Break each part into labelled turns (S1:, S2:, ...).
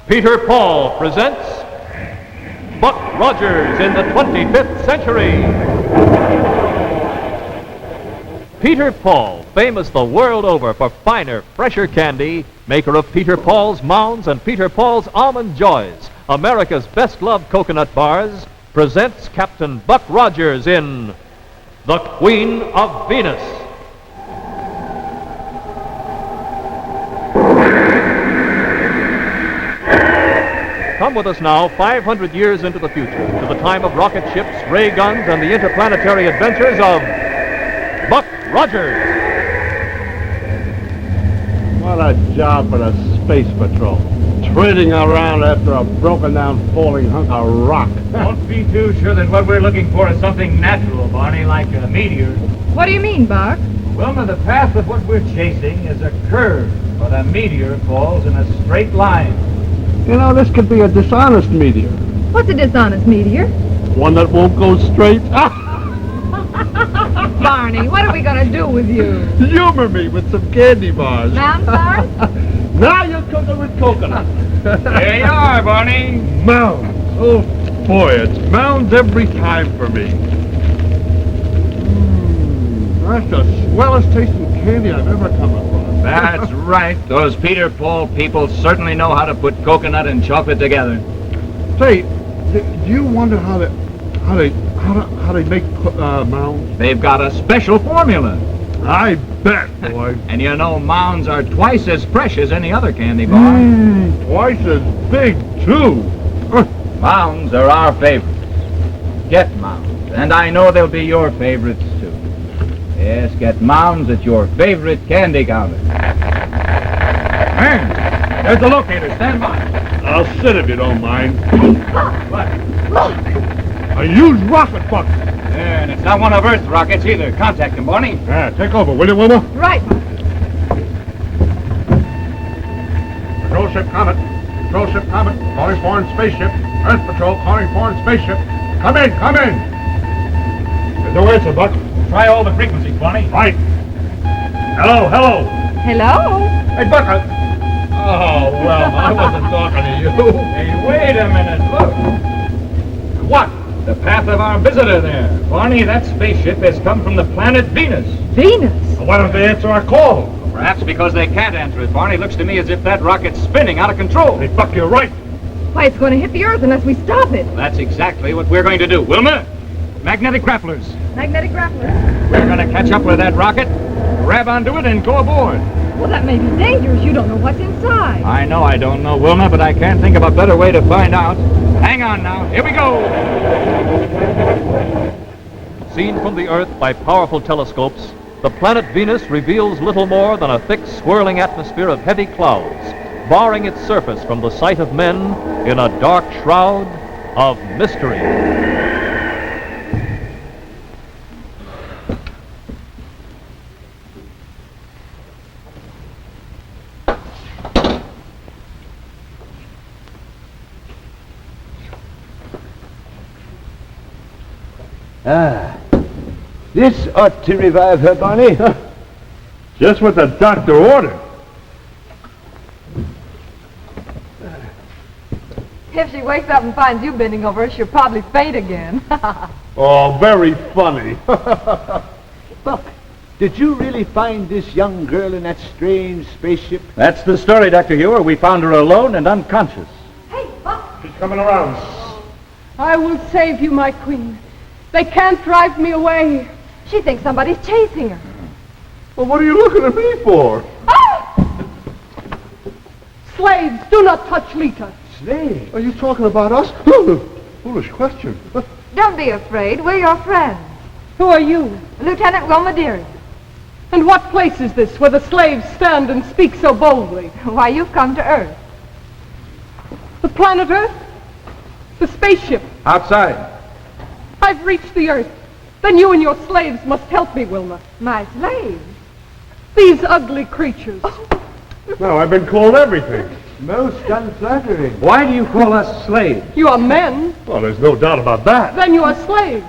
S1: Peter Paul presents Buck Rogers in the 25th Century. Peter Paul, famous the world over for finer, fresher candy, maker of Peter Paul's Mounds and Peter Paul's Almond Joys, America's best-loved coconut bars, presents Captain Buck Rogers in The Queen of Venus. Come with us now 500 years into the future, to the time of rocket ships, ray guns, and the interplanetary adventures of Buck Rogers.
S2: What a job for the Space Patrol. Trading around after a broken down falling hunk of rock.
S3: Don't be too sure that what we're looking for is something natural, Barney, like a meteor.
S4: What do you mean, Buck?
S3: Wilma, the path of what we're chasing is a curve, but a meteor falls in a straight line.
S2: You know, this could be a dishonest meteor.
S4: What's a dishonest meteor?
S2: One that won't go straight.
S4: Barney, what are we going to do with you?
S2: Humor me with some candy bars.
S4: Mountain bars?
S2: Now you're cooking with coconut.
S3: There you are, Barney.
S2: Mounds. Oh, boy, it's mounds every time for me. That's the swellest tasting candy I've ever come across.
S3: That's right. Those Peter Paul people certainly know how to put coconut and chocolate together.
S2: Say, do you wonder how they make mounds?
S3: They've got a special formula.
S2: I bet, boy.
S3: And you know, mounds are twice as fresh as any other candy bar.
S2: Twice as big, too.
S3: Mounds are our favorites. Get Mounds, and I know they'll be your favorites, too. Yes, get Mounds at your favorite candy counter. Hey, there's the locator. Stand by.
S2: I'll sit if you don't mind.
S3: What?
S2: A huge rocket, Buck.
S3: Yeah, and it's not one of Earth's rockets either. Contact him, Barney.
S2: Yeah, take over, will you, Wilma?
S4: Right, Buck.
S2: Patrol ship Comet. Patrol ship Comet. Calling foreign spaceship. Earth Patrol calling foreign spaceship. Come in, come in. There's no answer, Buck.
S3: Try all the frequencies, Barney.
S2: Right. Hello, hello.
S4: Hello?
S2: Hey, Buck. Oh, well, I wasn't talking to you.
S3: Hey, wait a minute. Look. What? The path of our visitor there. Barney, that spaceship has come from the planet Venus.
S4: Venus?
S2: Why don't they answer our call?
S3: Perhaps because they can't answer it, Barney. Looks to me as if that rocket's spinning out of control.
S2: Hey, Buck, you're right.
S4: Why, it's going to hit the Earth unless we stop it.
S3: That's exactly what we're going to do. Wilma, magnetic grapplers.
S4: Magnetic grapplers?
S3: We're going to catch up with that rocket, grab onto it, and go aboard.
S4: Well, that may be dangerous. You don't know what's inside.
S3: I know I don't know, Wilma, but I can't think of a better way to find out. Hang on now. Here we go.
S1: Seen from the Earth by powerful telescopes, the planet Venus reveals little more than a thick, swirling atmosphere of heavy clouds, barring its surface from the sight of men in a dark shroud of mystery.
S5: This ought to revive her, Barney.
S2: Just what the doctor ordered.
S4: If she wakes up and finds you bending over her, she'll probably faint again.
S2: Oh, very funny.
S5: Buck, did you really find this young girl in that strange spaceship?
S3: That's the story, Dr. Hewer. We found her alone and unconscious.
S4: Hey, Buck.
S2: She's coming around.
S6: I will save you, my queen. They can't drive me away.
S4: She thinks somebody's chasing her.
S2: Well, what are you looking at me for?
S6: Ah! Slaves, do not touch Lita.
S5: Slave?
S2: Are you talking about us? Foolish question.
S4: Don't be afraid. We're your friends.
S6: Who are you?
S4: Lieutenant Wilma Deering.
S6: And what place is this where the slaves stand and speak so boldly?
S4: Why, you've come to Earth.
S6: The planet Earth? The spaceship.
S3: Outside.
S6: I've reached the Earth. Then you and your slaves must help me, Wilma.
S4: My slaves?
S6: These ugly creatures.
S2: No, I've been called everything.
S5: Most unflattering.
S7: Why do you call us slaves?
S6: You are men,
S2: Well, there's no doubt about that.
S6: then you are slaves.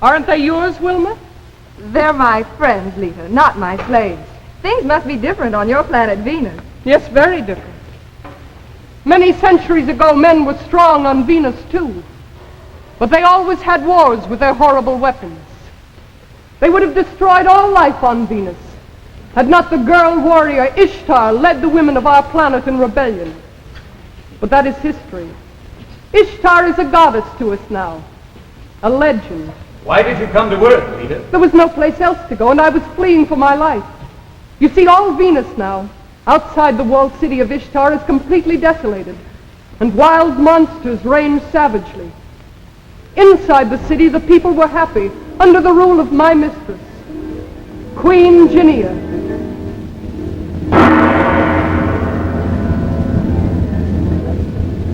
S6: Aren't they yours, Wilma?
S4: They're my friends, Lita, not my slaves. Things must be different on your planet Venus.
S6: Yes, very different. Many centuries ago, men were strong on Venus, too. But they always had wars with their horrible weapons. They would have destroyed all life on Venus had not the girl warrior Ishtar led the women of our planet in rebellion. But that is history. Ishtar is a goddess to us now, a legend.
S3: Why did you come to Earth, Lita?
S6: There was no place else to go, and I was fleeing for my life. You see, all Venus now, outside the walled city of Ishtar, is completely desolated, and wild monsters reign savagely. Inside the city, the people were happy, under the rule of my mistress, Queen Ginia.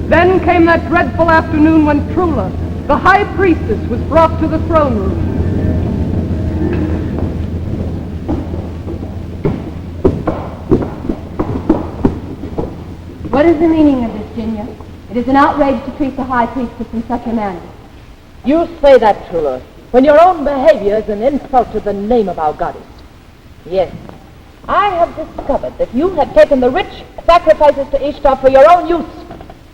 S6: Then came that dreadful afternoon when Trula, the high priestess, was brought to the throne room.
S8: What is the meaning of this, Ginia? It is an outrage to treat the high priestess in such a manner.
S9: You say that, Trula, when your own behavior is an insult to the name of our goddess. Yes, I have discovered that you have taken the rich sacrifices to Ishtar for your own use.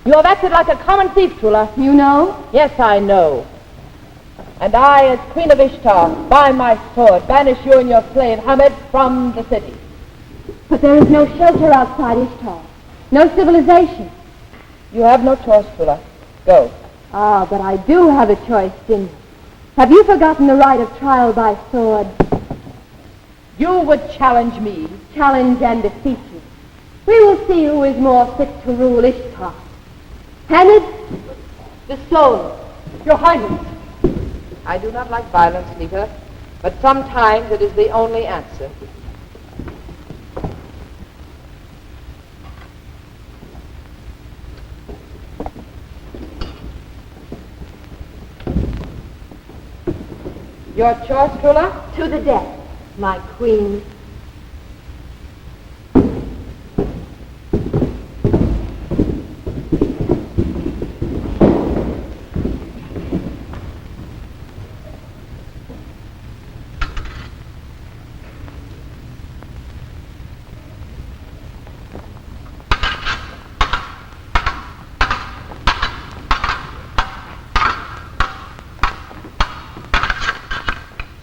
S9: You have acted like a common thief, Trula.
S8: You know?
S9: Yes, I know. And I, as Queen of Ishtar, by my sword, banish you and your slave, Hamed, from the city.
S8: But there is no shelter outside Ishtar. No civilization.
S9: You have no choice, Trula. Go.
S8: Ah, but I do have a choice, Ginia. Have you forgotten the right of trial by sword?
S9: You would challenge me.
S8: Challenge and defeat you. We will see who is more fit to rule Ishtar. Hamed, the sword.
S6: Your Highness.
S9: I do not like violence, Lita, but sometimes it is the only answer. Your choice, Trula?
S8: To the death, my queen.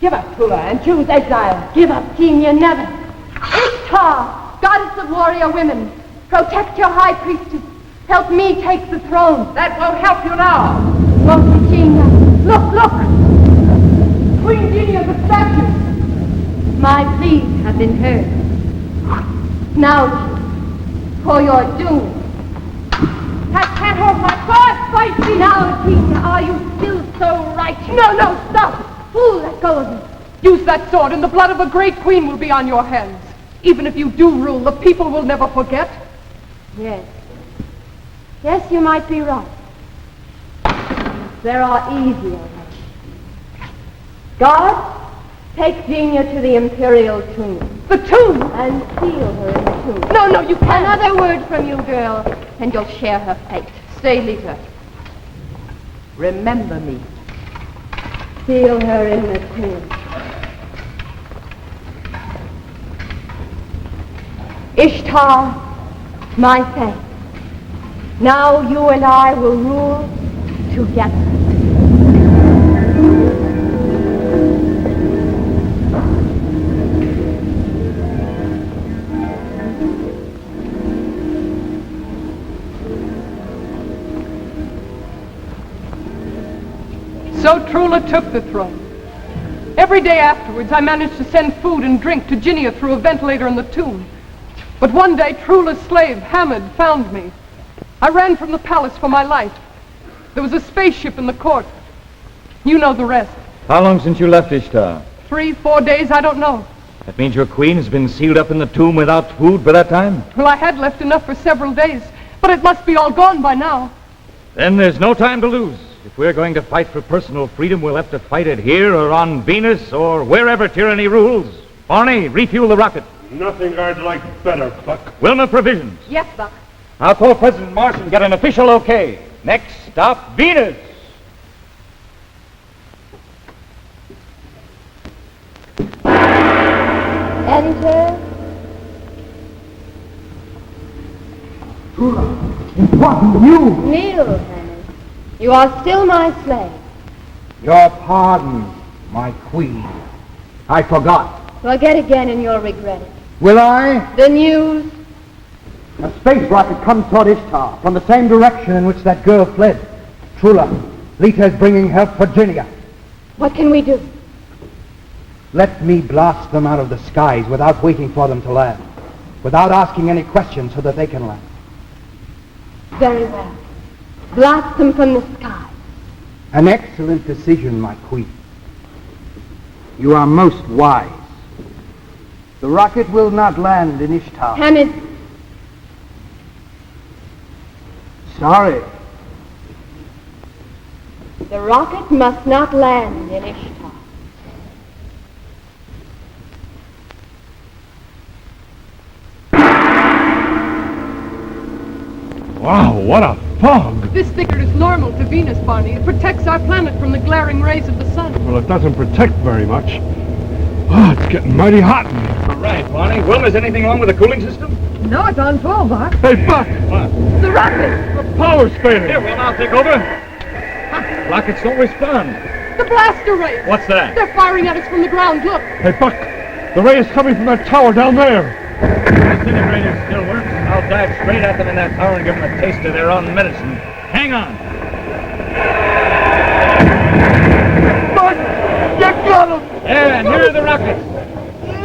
S9: Give up, Trula, and choose exile.
S8: Give up, Ginia, never. Ishtar, goddess of warrior women, protect your high priestess. Help me take the throne.
S9: That won't help you now.
S8: Won't you, Ginia? Look, look.
S6: Queen Ginia, the statue.
S8: My pleas have been heard. Now, Ginia, for your doom.
S6: I can't hold my sword. Fight me.
S8: Now, Ginia, are you still so righteous?
S6: No, no, stop.
S8: Fool, let go of me.
S6: Use that sword, and the blood of a great queen will be on your hands. Even if you do rule, the people will never forget.
S8: Yes. Yes, you might be right. There are easier ways. God, take Ginia to the imperial tomb.
S6: The tomb!
S8: And seal her in the tomb.
S6: No, no, you can't.
S8: Another word from you, girl, and you'll share her fate.
S9: Stay, Lita. Remember me.
S8: Seal her in the tomb. Ishtar, my thanks. Now you and I will rule together.
S6: So Trula took the throne. Every day afterwards, I managed to send food and drink to Ginia through a ventilator in the tomb. But one day, Trula's slave, Hamed, found me. I ran from the palace for my life. There was a spaceship in the court. You know the rest.
S3: How long since you left Ishtar?
S6: 3-4 days, I don't know.
S3: That means your queen has been sealed up in the tomb without food for that time?
S6: Well, I had left enough for several days, but it must be all gone by now.
S3: Then there's no time to lose. If we're going to fight for personal freedom, we'll have to fight it here or on Venus or wherever tyranny rules. Barney, refuel the rocket.
S2: Nothing I'd like better, Buck.
S3: Wilma, provisions.
S6: Yes, Buck.
S3: I'll call President Morse and get an official okay. Next stop, Venus.
S8: Enter.
S5: It wasn't you.
S8: Kneel, Hannah. You are still my slave.
S5: Your pardon, my queen. I forgot.
S8: Forget again and you'll regret it.
S5: Will I?
S8: The news.
S5: A space rocket comes toward Ishtar from the same direction in which that girl fled. Trula, Lita is bringing help for Ginia.
S8: What can we do?
S5: Let me blast them out of the skies without waiting for them to land. Without asking any questions so that they can land.
S8: Very well. Blast them from the sky.
S5: An excellent decision, my queen. You are most wise. The rocket will not land in Ishtar.
S8: Hamid,
S5: Sorry.
S8: the rocket must not land in Ishtar.
S2: Wow, what a fog!
S6: This thicket is normal to Venus, Barney. It protects our planet from the glaring rays of the sun.
S2: Well, it doesn't protect very much. Oh, it's getting mighty hot in here.
S3: All right, Barney. Wilma, is anything wrong with the cooling system?
S4: No, it's on full, Buck.
S2: Hey, Buck!
S3: What?
S4: The rocket!
S2: The power's failing!
S3: Here, Wilma, I'll take over. Rockets don't respond.
S6: The blaster rays!
S3: What's that?
S6: They're firing at us from the ground. Look!
S2: Hey, Buck! The ray is coming from that tower down there!
S3: The disintegrator still works. I'll dive straight at them in that tower and give them a taste of their own medicine. Hang on.
S2: Buck! You got him!
S3: Yeah, and here are the rockets.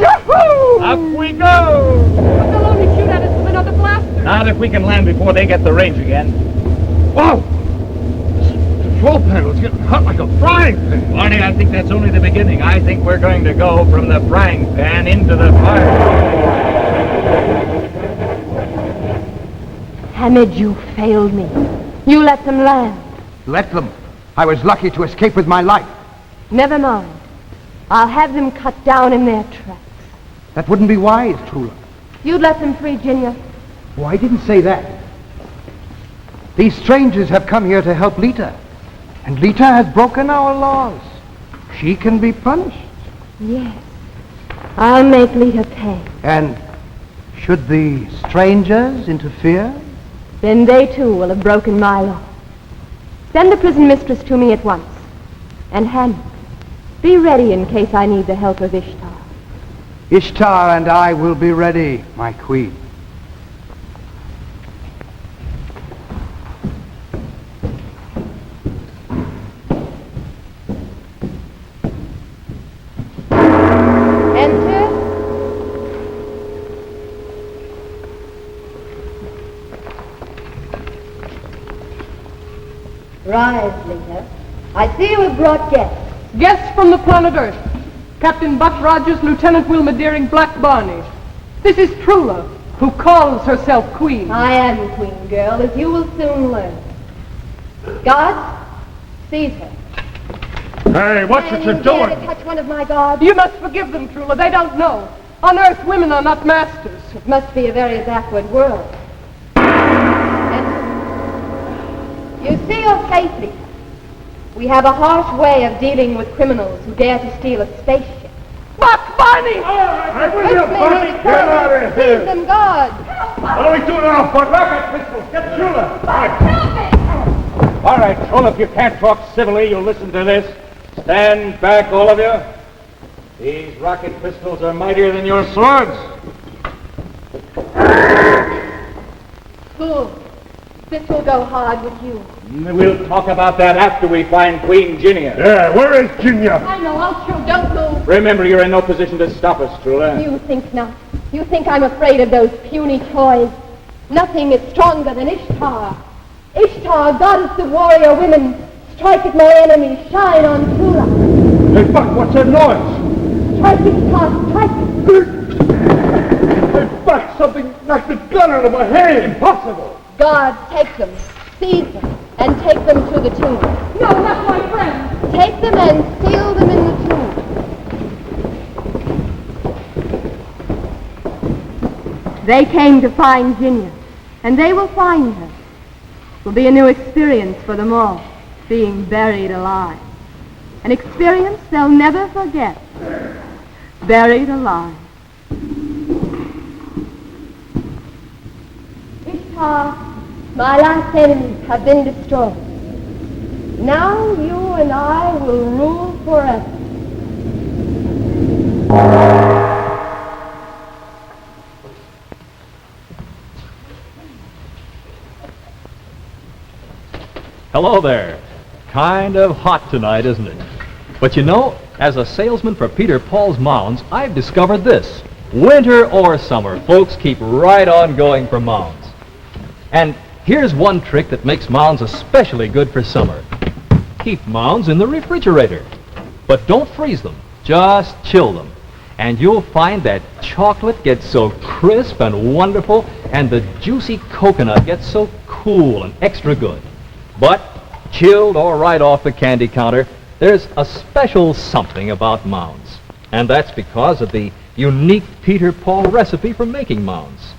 S2: Yahoo!
S3: Up we go!
S6: But they'll only shoot at us with another blaster.
S3: Not if we can land before they get the range again.
S2: Wow! This control panel is getting hot like a frying pan.
S3: Barney, I think that's only the beginning. I think we're going to go from the frying pan into the fire.
S8: Hamid, you failed me. You let them land.
S5: Let them. I was lucky to escape with my life.
S8: Never mind. I'll have them cut down in their tracks.
S5: That wouldn't be wise, Trula.
S8: You'd let them free Ginia.
S5: Oh, I didn't say that. These strangers have come here to help Lita. And Lita has broken our laws. She can be punished.
S8: Yes. I'll make Lita pay.
S5: And should the strangers interfere?
S8: Then they too will have broken my law. Send the prison mistress to me at once. And Hannah, be ready in case I need the help of Ishtar.
S5: Ishtar and I will be ready, my queen.
S8: Enter. Rise, Lita. I see you have brought guests.
S6: Guests from the planet Earth. Captain Buck Rogers, Lieutenant Wilma Deering, Black Barney. This is Trula, who calls herself Queen.
S8: I am Queen Girl, as you will soon learn. Guards, seize her.
S2: Hey, watch what you're
S8: You dare to
S2: doing!
S8: touch one of my guards?
S6: You must forgive them, Trula. They don't know. On Earth, women are not masters.
S8: It must be a very backward world. You see your face, Lita. We have a harsh way of dealing with criminals who dare to steal a spaceship.
S6: Buck Barney!
S2: Hey, will
S8: Quickly,
S2: you, Barney?
S8: Lady
S2: Get out of
S8: Seize
S2: here!
S8: them, guards!
S2: What do we do now, Buck? Rocket pistols! Get Trula!
S3: All right, Troll, if you can't talk civilly, you'll listen to this. Stand back, all of you. These rocket pistols are mightier than your swords.
S8: Fool. This will go hard with you.
S3: We'll talk about that after we find Queen Ginia.
S2: Yeah, where is Ginia?
S8: I know, I'll show. Don't move.
S3: Remember, you're in no position to stop us, Trula.
S8: You think not. You think I'm afraid of those puny toys. Nothing is stronger than Ishtar. Ishtar, goddess of warrior women, strike at my enemy, shine on Trula.
S2: Hey, Buck, what's that noise?
S8: Strike Ishtar, strike it.
S2: Hey, Buck, something knocked the gun out of my hand! Impossible!
S8: Guards, take them, seize them, and take them to the tomb.
S6: No, not my friend.
S8: Take them and seal them in the tomb. They came to find Ginia. and they will find her. It will be a new experience for them all, being buried alive. An experience they'll never forget. Buried alive. Ishtar, my last enemies have been destroyed. Now you and I will rule forever.
S1: Hello there. Kind of hot tonight, isn't it? But you know, as a salesman for Peter Paul's Mounds, I've discovered this. Winter or summer, folks keep right on going for mounds. And here's one trick that makes mounds especially good for summer. Keep mounds in the refrigerator. But don't freeze them. Just chill them. And you'll find that chocolate gets so crisp and wonderful, and the juicy coconut gets so cool and extra good. But chilled or right off the candy counter, there's a special something about mounds. And that's because of the unique Peter Paul recipe for making mounds.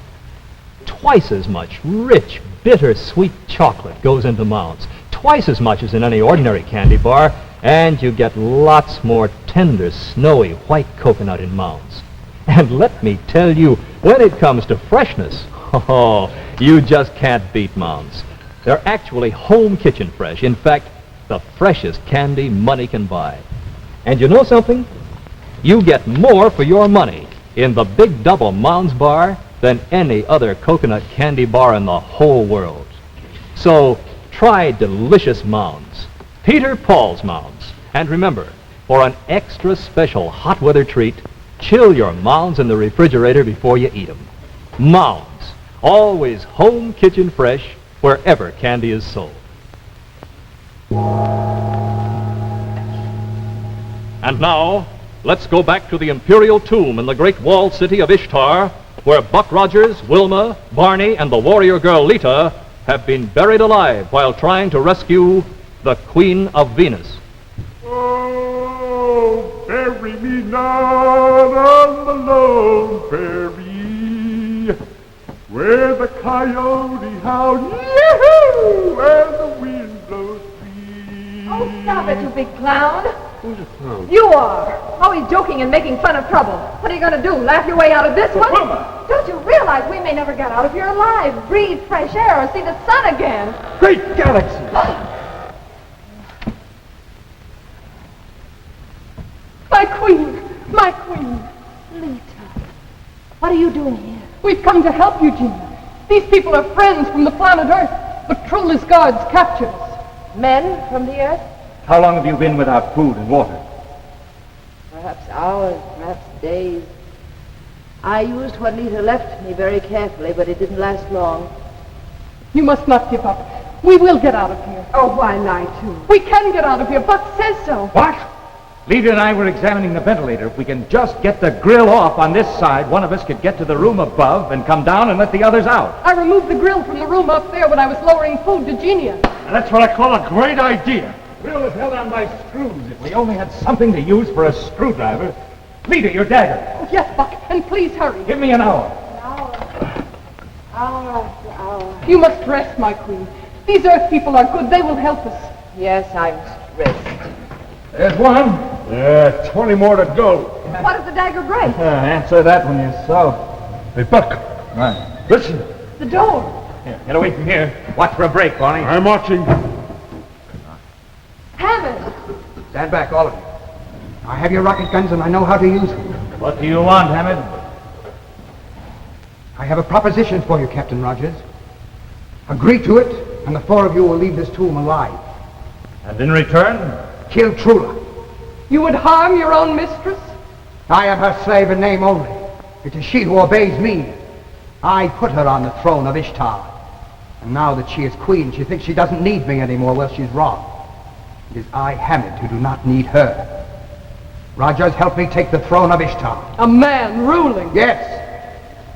S1: Twice as much rich, bitter, sweet chocolate goes into mounds. Twice as much as in any ordinary candy bar, and you get lots more tender, snowy, white coconut in mounds. And let me tell you, when it comes to freshness, oh, you just can't beat mounds. They're actually home kitchen fresh. In fact, the freshest candy money can buy. And you know something? You get more for your money in the Big Double Mounds bar than any other coconut candy bar in the whole world. So try delicious mounds, Peter Paul's Mounds. And remember, for an extra special hot weather treat, chill your mounds in the refrigerator before you eat them. Mounds, always home kitchen fresh, wherever candy is sold. And now, let's go back to the imperial tomb in the great walled city of Ishtar, where Buck Rogers, Wilma, Barney, and the warrior girl Lita have been buried alive while trying to rescue the Queen of Venus.
S2: Oh, bury me not on the lone prairie, where the coyote howls, yee-hoo, and the wind blows free.
S4: Oh, stop it, you big clown.
S2: Who's a clown?
S4: You are. Always joking and making fun of trouble. What are you going to do, laugh your way out of this one?
S2: Wilma!
S4: Don't you realize we may never get out of here alive, breathe fresh air, or see the sun again?
S2: Great galaxy!
S6: My queen! My queen!
S9: Lita, what are you doing here?
S6: We've come to help you, Gina. These people are friends from the planet Earth, but Trulla's guards captured us.
S9: Men from the Earth?
S3: How long have you been without food and water?
S9: Perhaps hours, perhaps days. I used what Lita left me very carefully, but it didn't last long.
S6: You must not give up. We will get out of here.
S4: Oh, why lie to?
S6: We can get out of here. Buck says so.
S3: What? Lita and I were examining the ventilator. If we can just get the grill off on this side, one of us could get to the room above and come down and let the others out.
S6: I removed the grill from the room up there when I was lowering food to Genia.
S2: And that's what I call a great idea.
S3: Grill is held on by screws. If we only had something to use for a screwdriver. Lita, your dagger.
S6: Oh, yes, Buck, and please hurry.
S3: Give me an hour.
S9: Hour after hour.
S6: You must rest, my queen. These Earth people are good. They will help us.
S9: Yes, I must rest.
S3: There's one.
S2: Yeah, 20 more to go.
S4: What does the dagger break?
S3: Answer that one yourself.
S2: Hey, Buck,
S3: Right.
S2: listen.
S6: The door.
S3: Here, get away from here. Watch for a break, Barney.
S2: I'm watching.
S4: Hammond!
S5: Stand back, all of you. I have your rocket guns and I know how to use them.
S3: What do you want, Hammond?
S5: I have a proposition for you, Captain Rogers. Agree to it, and the four of you will leave this tomb alive.
S3: And in return?
S5: Kill Trula.
S6: You would harm your own mistress?
S5: I am her slave in name only. It is she who obeys me. I put her on the throne of Ishtar. And now that she is queen, she thinks she doesn't need me anymore. Well, she's wrong. It is I, Hammond, who do not need her. Rogers, help me take the throne of Ishtar.
S6: A man ruling.
S5: Yes,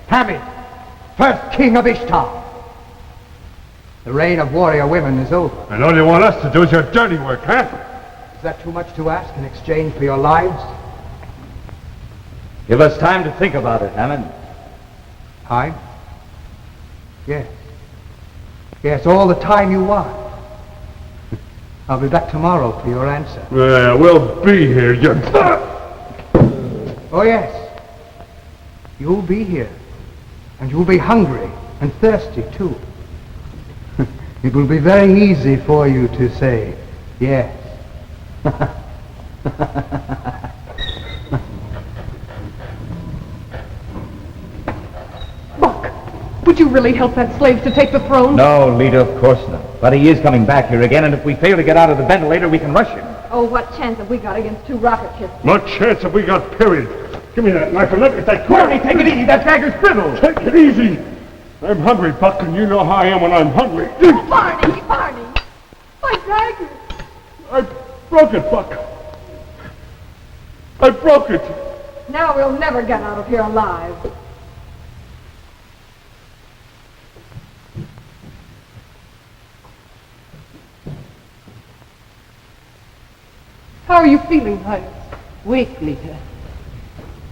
S5: Hammond, first king of Ishtar. The reign of warrior women is over.
S2: And all you want us to do is your dirty work, huh?
S5: Is that too much to ask in exchange for your lives?
S3: Give us time to think about it, Hammond.
S5: Time? Yes. Yes, all the time you want. I'll be back tomorrow for your answer.
S2: Yeah, we'll be here, you...
S5: Oh, yes. You'll be here. And you'll be hungry and thirsty, too. It will be very easy for you to say yes.
S6: Buck, would you really help that slave to take the throne?
S3: No, Lita, of course not. But he is coming back here again, and if we fail to get out of the ventilator, we can rush him.
S4: Oh, what chance have we got against 2 rocket ships?
S2: What chance have we got, period? Give me that knife and let me take...
S3: Barney, take it easy. That dagger's brittle.
S2: Take it easy. I'm hungry, Buck, and you know how I am when I'm hungry.
S4: Barney! My dagger!
S2: I broke it, Buck. I broke it.
S4: Now we'll never get out of here alive.
S6: How are you feeling, Hines?
S9: Weak, Lita.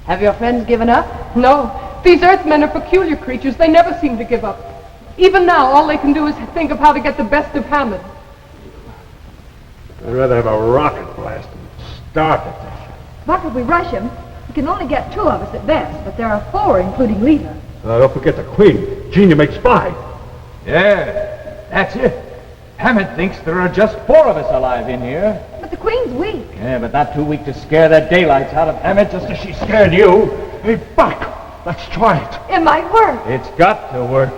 S9: Have your friends given up?
S6: No. These Earthmen are peculiar creatures. They never seem to give up. Even now, all they can do is think of how to get the best of Hammond.
S2: I'd rather have a rocket blast than start it.
S4: Buck, if we rush him, we can only get 2 of us at best, but there are 4, including Lita.
S2: Don't forget the Queen. Genia makes 5.
S3: Yeah, that's it. Hammond thinks there are just 4 of us alive in here.
S4: But the Queen's weak.
S3: Yeah, but not too weak to scare the daylights out of Hammond just as she scared you.
S2: Hey, Buck, let's try it.
S4: It might work.
S3: It's got to work.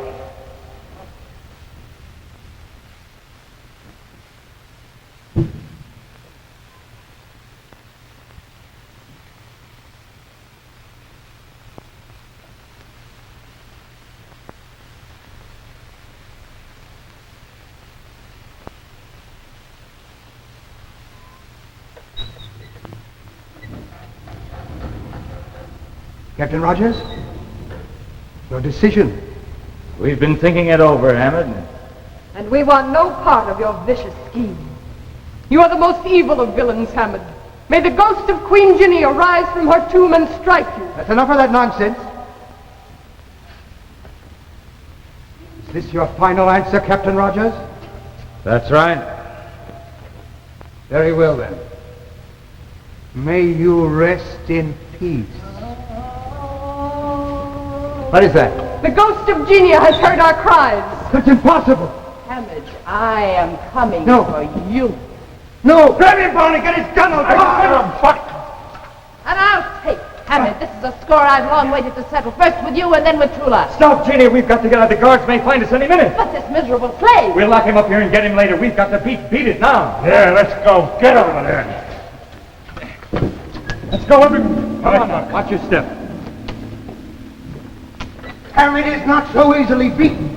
S5: Captain Rogers, your decision.
S3: We've been thinking it over, Hammond.
S4: And we want no part of your vicious scheme.
S6: You are the most evil of villains, Hammond. May the ghost of Queen Ginny arise from her tomb and strike you.
S5: That's enough of that nonsense. Is this your final answer, Captain Rogers?
S3: That's right.
S5: Very well, then. May you rest in peace. What is that?
S6: The ghost of Genia has heard our cries.
S5: That's impossible.
S9: Hammond, I am coming
S5: No.
S9: for you.
S5: No! Grab him, Barney! Get his gun! I'll
S9: And I'll take Hammond. This is a score I've long waited to settle. First with you and then with Trula.
S3: Stop, Genie. We've got to get out. The guards may find us any minute.
S9: But this miserable slave.
S3: We'll lock him up here and get him later. We've got to beat it now.
S2: Yeah, let's go. Get over there. Let's go, everyone.
S3: Come on now. Watch your step.
S5: Hammond is not so easily beaten.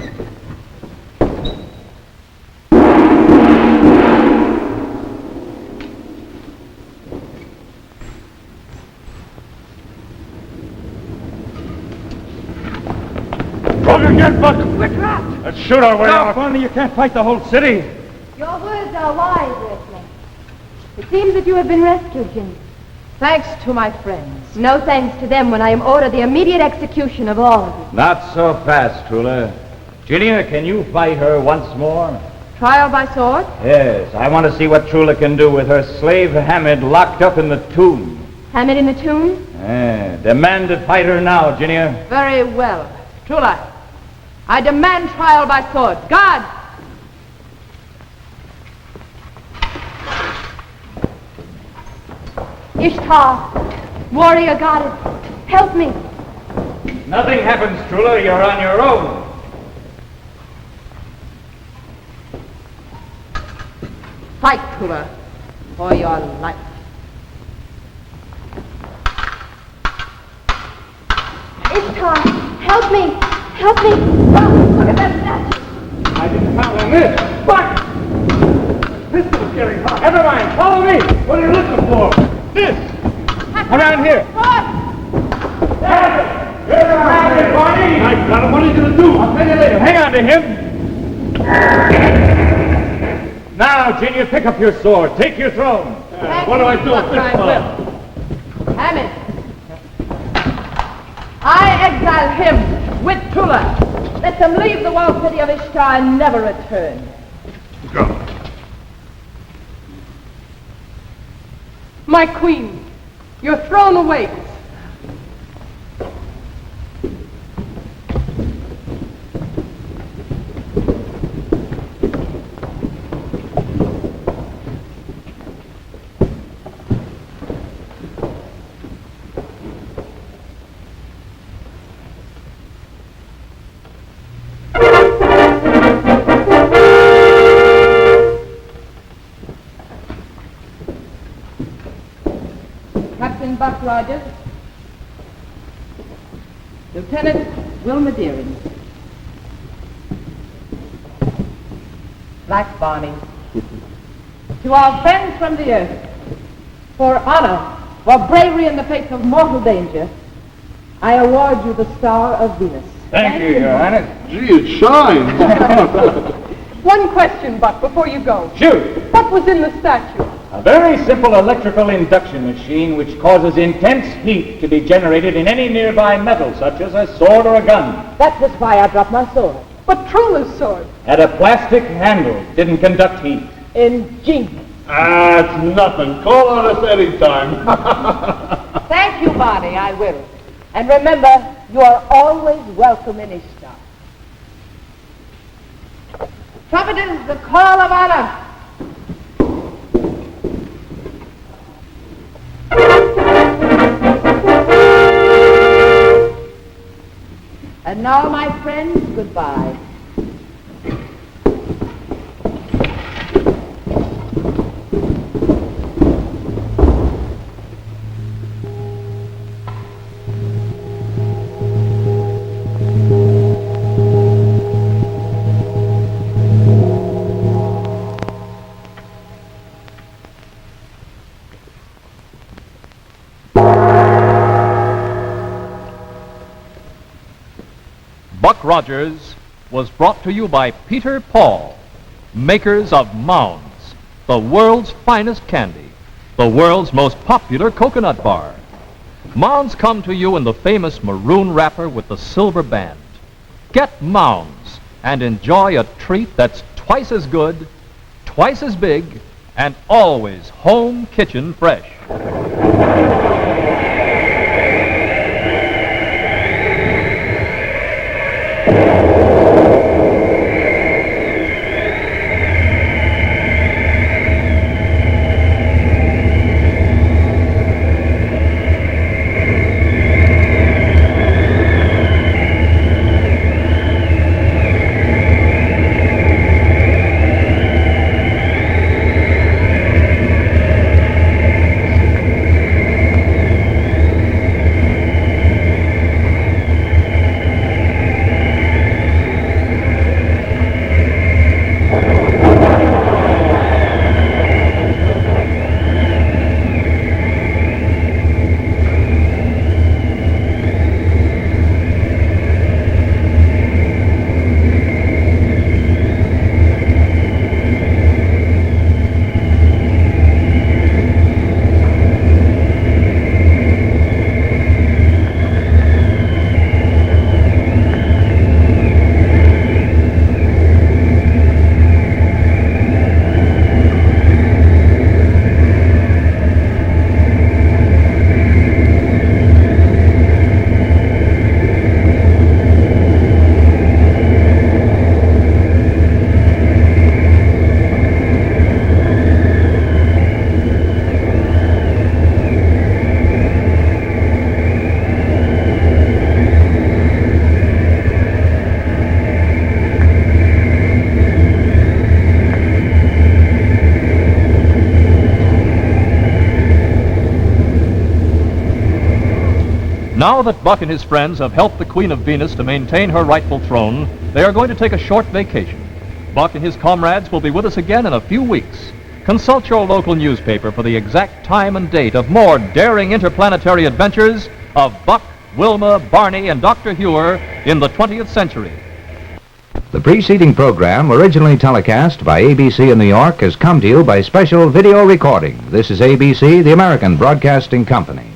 S2: Wrong again, Buck.
S4: We're trapped.
S2: Let's shoot our way out.
S3: Barney, you can't fight the whole city.
S8: Your words are wise, Earthling. It seems that you have been rescued, Ginny.
S9: Thanks to my friends.
S8: No thanks to them when I am ordered the immediate execution of all of you.
S3: Not so fast, Trula. Ginia, can you fight her once more?
S9: Trial by sword?
S3: Yes, I want to see what Trula can do with her slave Hammond locked up in the tomb.
S8: Hammond in the tomb?
S3: Demand to fight her now, Ginia.
S9: Very well. Trula, I demand trial by sword. Guard!
S8: Ishtar, warrior goddess, help me.
S3: Nothing happens, Trula. You're on your own.
S9: Fight, Trula, for your life.
S8: Ishtar, help me, help me. Oh, look at that statue.
S3: I didn't count on this. Fuck! Pistol's getting hot. Never mind. Follow me. What are you looking for? This. Around here.
S9: What?
S3: You're around here, Barney.
S2: I got him. What are you going to do?
S3: I'll tell you later. Hang on to him. Now, Ginia, pick up your sword. Take your throne.
S2: What do I do with this
S9: I
S2: fellow?
S9: will. Hammond, I exile him with Trula. Let them leave the walled city of Ishtar and never return.
S2: Go.
S6: My queen, your throne awaits.
S9: Captain Buck Rogers, Lieutenant Wilma Deering, Black Barney, to our friends from the earth, for honor, for bravery in the face of mortal danger, I award you the Star of Venus.
S3: Thank you, Your Highness.
S2: Gee, it shines.
S6: One question, Buck, before you go.
S3: Shoot!
S6: What was in the statue?
S3: A very simple electrical induction machine which causes intense heat to be generated in any nearby metal, such as a sword or a gun.
S9: That was why I dropped my sword.
S6: But Trula's sword.
S3: Had a plastic handle, didn't conduct heat.
S9: Ingenious.
S2: That's nothing. Call on us anytime.
S9: Thank you, Barney, I will. And remember, you are always welcome in Ishtar. Trumpeters, the call of honor. And now, my friends, goodbye.
S1: Buck Rogers was brought to you by Peter Paul, makers of Mounds, the world's finest candy, the world's most popular coconut bar. Mounds come to you in the famous maroon wrapper with the silver band. Get Mounds and enjoy a treat that's twice as good, twice as big, and always home kitchen fresh. Now that Buck and his friends have helped the Queen of Venus to maintain her rightful throne, they are going to take a short vacation. Buck and his comrades will be with us again in a few weeks. Consult your local newspaper for the exact time and date of more daring interplanetary adventures of Buck, Wilma, Barney, and Dr. Hewer in the 20th century.
S10: The preceding program, originally telecast by ABC in New York, has come to you by special video recording. This is ABC, the American Broadcasting Company.